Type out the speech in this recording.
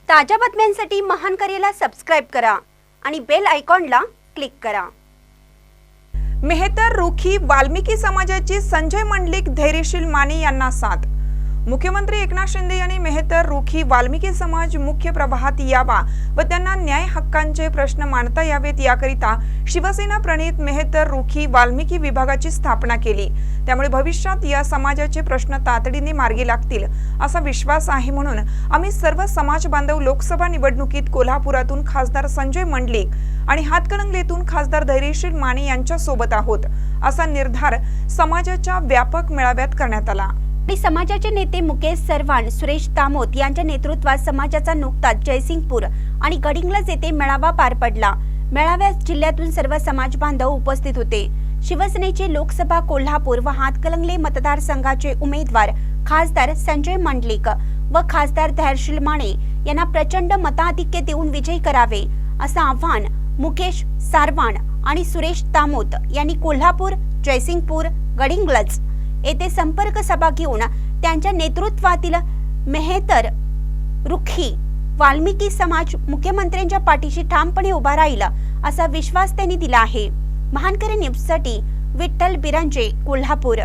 ताज्या बातम्यांसाठी महानकरेला सबस्क्राइब करा आणि बेल आयकॉनला क्लिक करा। मेहतर रुखी वाल्मिकी समाजाची संजय मंडलिक धैर्यशील माने यांना साथ। मुख्यमंत्री एकनाथ शिंदे यांनी मेहतर रुखी वाल्मिकी समाज मुख्य प्रवाहात यावा व त्यांना न्याय हक्कांचे प्रश्न मांडता यावेत याकरिता शिवसेना प्रणित मेहतर रुखी वाल्मिकी विभागाची स्थापना केली। त्यामुळे भविष्यात या समाजाचे प्रश्न तातडीने मार्गी लागतील असा विश्वास आहे, म्हणून आम्ही सर्व समाज बांधव लोकसभा निवडणुकीत कोल्हापुरातून खासदार संजय मंडलिक आणि हातकणंगलेतून खासदार धैर्यशील माने यांच्या सोबत आहोत असा निर्धार समाजाच्या व्यापक मेळाव्यात करण्यात आला। समाजाचे नेते मुकेश सरवाण, सुरेश तामोत यांच्या नेतृत्वात समाजाचा नुकताच जयसिंगपूर आणि गडिंग्लज येथे मेळावा पार पडला। मेळाव्यात जिल्ह्यातून सर्व समाज बांधव उपस्थित होते। शिवसेनेचे लोकसभा कोल्हापूर व हातकणंगले मतदारसंघाचे उमेदवार खासदार संजय मंडलिक व खासदार धैर्यशील माने यांना प्रचंड मताधिक्य देऊन विजयी करावे असं आव्हान मुकेश सरवाण आणि सुरेश तामोत यांनी कोल्हापूर, जयसिंगपूर, गडिंग्लज येथे संपर्क सभा घेऊन त्यांच्या नेतृत्वातील मेहतर रुखी वाल्मिकी समाज मुख्यमंत्र्यांच्या पाठीशी ठामपणे उभा राहील असा विश्वास त्यांनी दिला आहे। महानकरे न्यूजसाठी विठ्ठल बिरांजे, कोल्हापूर।